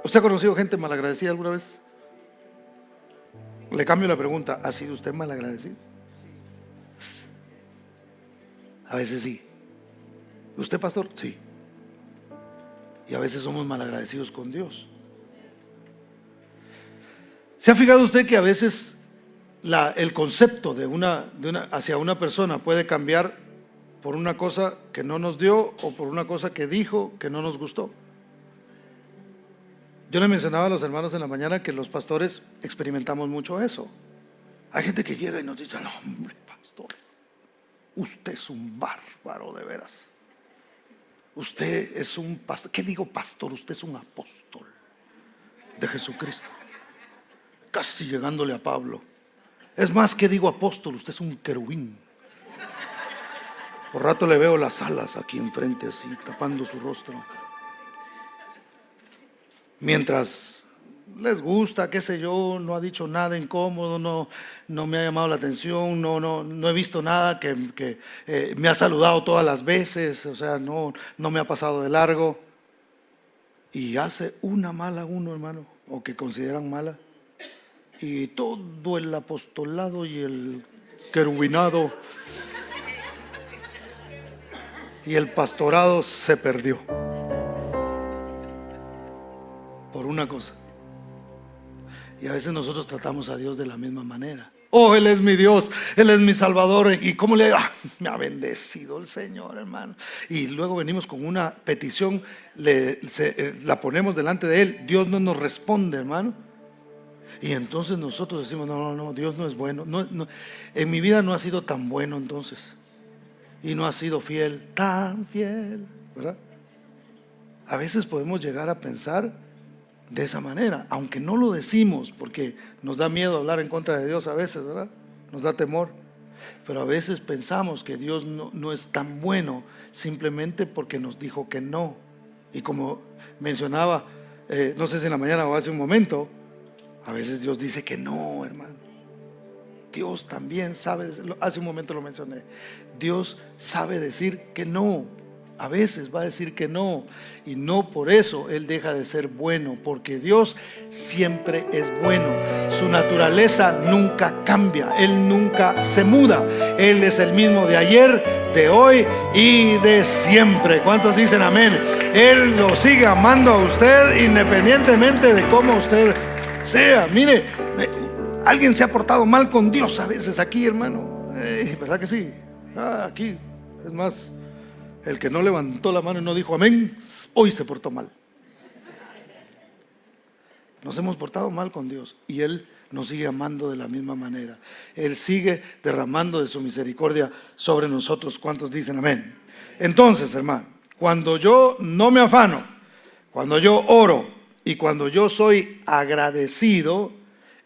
¿Usted ha conocido gente malagradecida alguna vez? Le cambio la pregunta: ¿ha sido usted malagradecido? A veces sí. ¿Usted, pastor? Sí. Y a veces somos malagradecidos con Dios. ¿Se ha fijado usted que a veces el concepto hacia una persona puede cambiar por una cosa que no nos dio o por una cosa que dijo que no nos gustó? Yo le mencionaba a los hermanos en la mañana que los pastores experimentamos mucho eso. Hay gente que llega y nos dice: no, hombre, pastor, usted es un bárbaro de veras. Usted es un pastor. ¿Qué digo pastor? Usted es un apóstol de Jesucristo. Casi llegándole a Pablo. Es más, que digo apóstol, usted es un querubín. Por rato le veo las alas aquí enfrente, así, tapando su rostro. Mientras les gusta, qué sé yo, no ha dicho nada incómodo, no me ha llamado la atención, no he visto nada que me ha saludado todas las veces, o sea, no me ha pasado de largo. Y hace una mala uno, hermano, o que consideran mala. Y todo el apostolado y el querubinado y el pastorado se perdió por una cosa. Y a veces nosotros tratamos a Dios de la misma manera. Oh, Él es mi Dios, Él es mi Salvador. ¿Y cómo me ha bendecido el Señor, hermano? Y luego venimos con una petición, la ponemos delante de Él. Dios no nos responde, hermano. Y entonces nosotros decimos: no, Dios no es bueno. En mi vida no ha sido tan bueno entonces. Y no ha sido fiel, tan fiel, ¿verdad? A veces podemos llegar a pensar de esa manera, aunque no lo decimos, porque nos da miedo hablar en contra de Dios a veces, ¿verdad? Nos da temor. Pero a veces pensamos que Dios no es tan bueno simplemente porque nos dijo que no. Y como mencionaba, no sé si en la mañana o hace un momento, a veces Dios dice que no, hermano. Dios también sabe, hace un momento lo mencioné, Dios sabe decir que no. A veces va a decir que no, y no por eso Él deja de ser bueno, porque Dios siempre es bueno. Su naturaleza nunca cambia, Él nunca se muda. Él es el mismo de ayer, de hoy y de siempre. ¿Cuántos dicen amén? Él lo sigue amando a usted independientemente de cómo usted sea. Mire, alguien se ha portado mal con Dios a veces aquí, hermano. ¿Verdad que sí? Aquí, es más, el que no levantó la mano y no dijo amén, hoy se portó mal. Nos hemos portado mal con Dios y Él nos sigue amando de la misma manera. Él sigue derramando de su misericordia sobre nosotros. ¿Cuántos dicen amén? Entonces, hermano, cuando yo no me afano, cuando yo oro y cuando yo soy agradecido,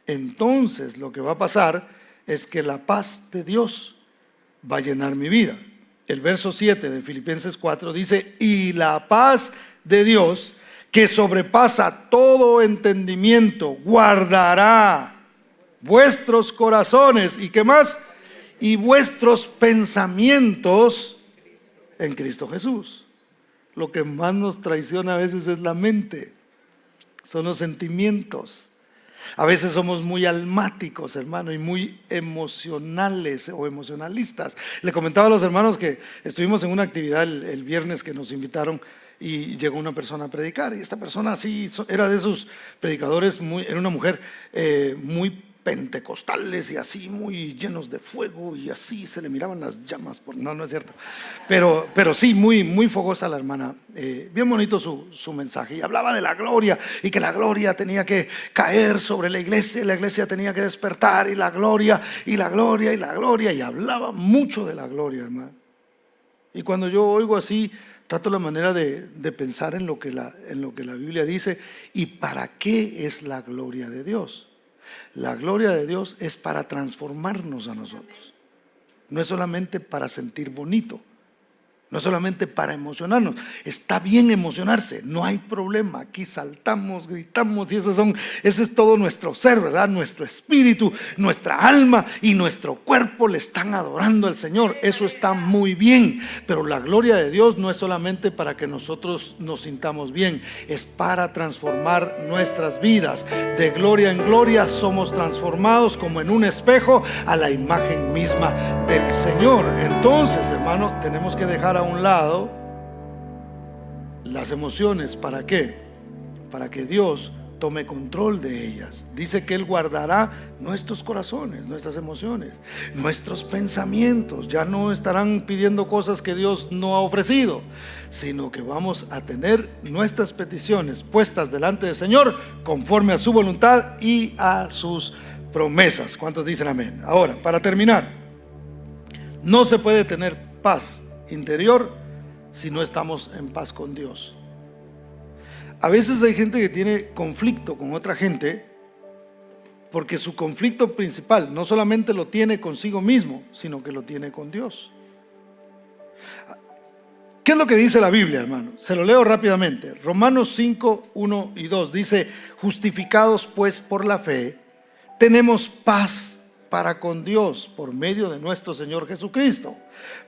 entonces lo que va a pasar es que la paz de Dios va a llenar mi vida. El verso 7 de Filipenses 4 dice: y la paz de Dios, que sobrepasa todo entendimiento, guardará vuestros corazones, ¿y qué más? Y vuestros pensamientos en Cristo Jesús. Lo que más nos traiciona a veces es la mente, son los sentimientos. A veces somos muy almáticos, hermano, y muy emocionales o emocionalistas. Le comentaba a los hermanos que estuvimos en una actividad el viernes que nos invitaron y llegó una persona a predicar. Y esta persona sí era de esos predicadores, era una mujer muy pentecostales y así, muy llenos de fuego y así se le miraban las llamas. No, no es cierto. Pero sí, muy fogosa la hermana. Bien bonito su mensaje. Y hablaba de la gloria y que la gloria tenía que caer sobre la iglesia y la iglesia tenía que despertar y la gloria y la gloria y la gloria. Y hablaba mucho de la gloria, hermano. Y cuando yo oigo así, trato la manera de pensar en lo que la Biblia dice y para qué es la gloria de Dios. La gloria de Dios es para transformarnos a nosotros. No es solamente para sentir bonito, no es solamente para emocionarnos. Está bien emocionarse, no hay problema. Aquí saltamos, gritamos y ese es todo nuestro ser, ¿verdad? Nuestro espíritu, nuestra alma y nuestro cuerpo le están adorando al Señor. Eso está muy bien, pero la gloria de Dios no es solamente para que nosotros nos sintamos bien, es para transformar nuestras vidas. De gloria en gloria somos transformados como en un espejo a la imagen misma del Señor. Entonces, hermano, tenemos que dejar a un lado las emociones. ¿Para qué? Para que Dios tome control de ellas. Dice que Él guardará nuestros corazones, nuestras emociones, nuestros pensamientos. Ya no estarán pidiendo cosas que Dios no ha ofrecido, sino que vamos a tener nuestras peticiones puestas delante del Señor conforme a su voluntad y a sus promesas. ¿Cuántos dicen amén? Ahora, para terminar, no se puede tener paz interior si no estamos en paz con Dios. A veces hay gente que tiene conflicto con otra gente porque su conflicto principal no solamente lo tiene consigo mismo, sino que lo tiene con Dios. ¿Qué es lo que dice la Biblia, hermano? Se lo leo rápidamente. Romanos 5, 1 y 2 dice: justificados pues por la fe, tenemos paz para con Dios por medio de nuestro Señor Jesucristo,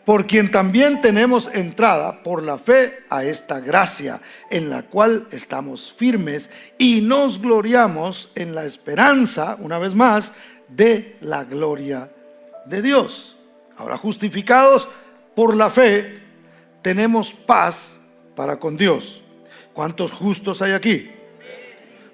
por quien también tenemos entrada por la fe a esta gracia, en la cual estamos firmes y nos gloriamos en la esperanza, una vez más, de la gloria de Dios. Ahora, justificados por la fe, tenemos paz para con Dios. ¿Cuántos justos hay aquí?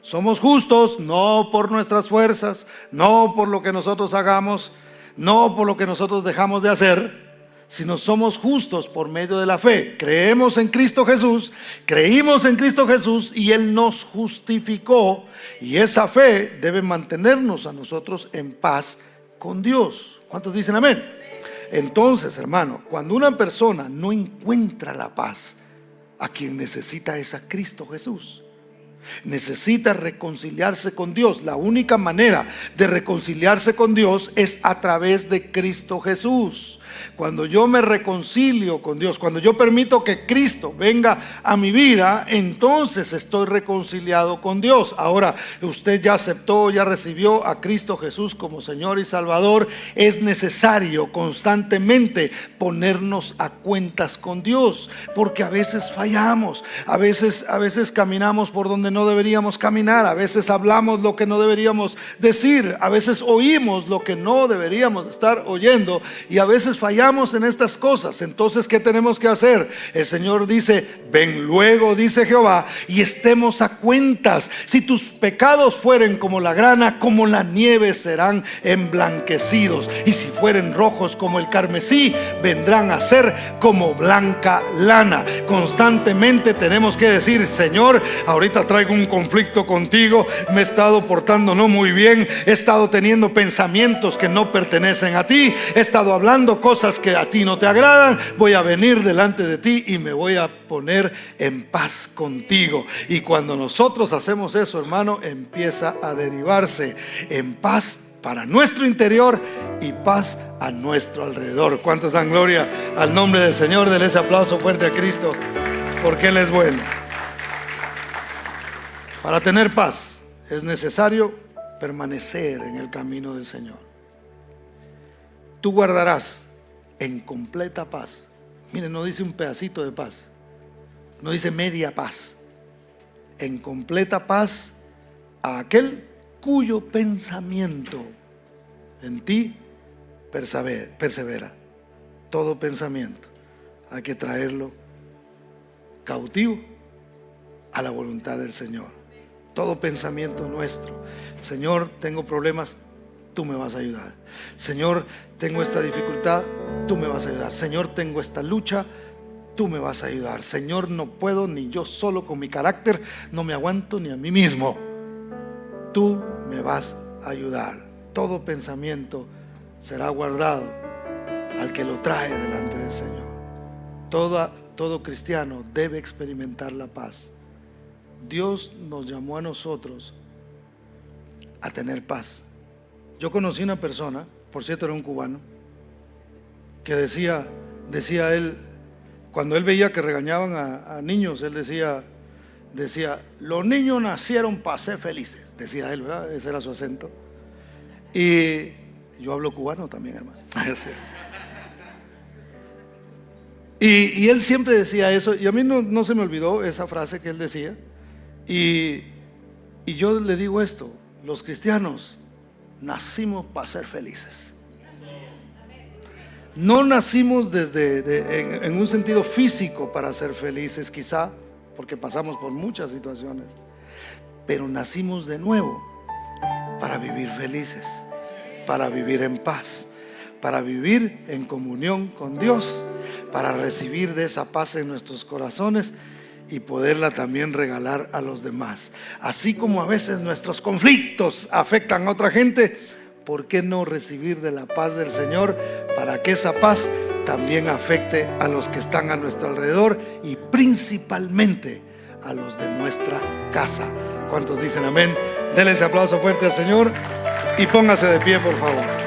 Somos justos no por nuestras fuerzas, no por lo que nosotros hagamos, no por lo que nosotros dejamos de hacer, sino somos justos por medio de la fe. Creemos en Cristo Jesús, creímos en Cristo Jesús y Él nos justificó, y esa fe debe mantenernos a nosotros en paz con Dios. ¿Cuántos dicen amén? Entonces, hermano, cuando una persona no encuentra la paz, a quien necesita es a Cristo Jesús. Necesita reconciliarse con Dios. La única manera de reconciliarse con Dios es a través de Cristo Jesús. Cuando yo me reconcilio con Dios, cuando yo permito que Cristo venga a mi vida, entonces estoy reconciliado con Dios. Ahora, usted ya aceptó, ya recibió a Cristo Jesús como Señor y Salvador. Es necesario constantemente ponernos a cuentas con Dios, porque a veces fallamos, a veces caminamos por donde no deberíamos caminar, a veces hablamos lo que no deberíamos decir, a veces oímos lo que no deberíamos estar oyendo, y a veces fallamos en estas cosas. Entonces, ¿qué tenemos que hacer? El Señor dice: ven luego, dice Jehová, y estemos a cuentas. Si tus pecados fueren como la grana, como la nieve serán emblanquecidos, y si fueren rojos como el carmesí, vendrán a ser como blanca lana. Constantemente tenemos que decir: Señor, ahorita traigo un conflicto contigo, me he estado portando no muy bien, he estado teniendo pensamientos que no pertenecen a ti, he estado hablando cosas que a ti no te agradan. Voy a venir delante de ti y me voy a poner en paz contigo. Y cuando nosotros hacemos eso, hermano, empieza a derivarse en paz para nuestro interior y paz a nuestro alrededor. ¿Cuántos dan gloria al nombre del Señor? Denle ese aplauso fuerte a Cristo, porque Él es bueno. Para tener paz es necesario permanecer en el camino del Señor. Tú guardarás en completa paz. Miren, no dice un pedacito de paz, no dice media paz. En completa paz a aquel cuyo pensamiento en ti persevera. Todo pensamiento hay que traerlo cautivo a la voluntad del Señor. Todo pensamiento nuestro: Señor, tengo problemas, tú me vas a ayudar. Señor, tengo esta dificultad, tú me vas a ayudar. Señor, tengo esta lucha, tú me vas a ayudar. Señor, no puedo, ni yo solo con mi carácter, no me aguanto ni a mí mismo. Tú me vas a ayudar. Todo pensamiento será guardado al que lo trae delante del Señor. Todo cristiano debe experimentar la paz. Dios nos llamó a nosotros a tener paz. Yo conocí una persona, por cierto era un cubano, que decía él, cuando él veía que regañaban a niños, él decía, los niños nacieron para ser felices, decía él, ¿verdad? Ese era su acento. Y yo hablo cubano también, hermano. Y él siempre decía eso, y a mí no se me olvidó esa frase que él decía. Y yo le digo esto: los cristianos nacimos para ser felices. No nacimos en un sentido físico para ser felices, quizá, porque pasamos por muchas situaciones, pero nacimos de nuevo para vivir felices, para vivir en paz, para vivir en comunión con Dios, para recibir de esa paz en nuestros corazones y poderla también regalar a los demás. Así como a veces nuestros conflictos afectan a otra gente, ¿por qué no recibir de la paz del Señor para que esa paz también afecte a los que están a nuestro alrededor y principalmente a los de nuestra casa? ¿Cuántos dicen amén? Denle ese aplauso fuerte al Señor y póngase de pie, por favor.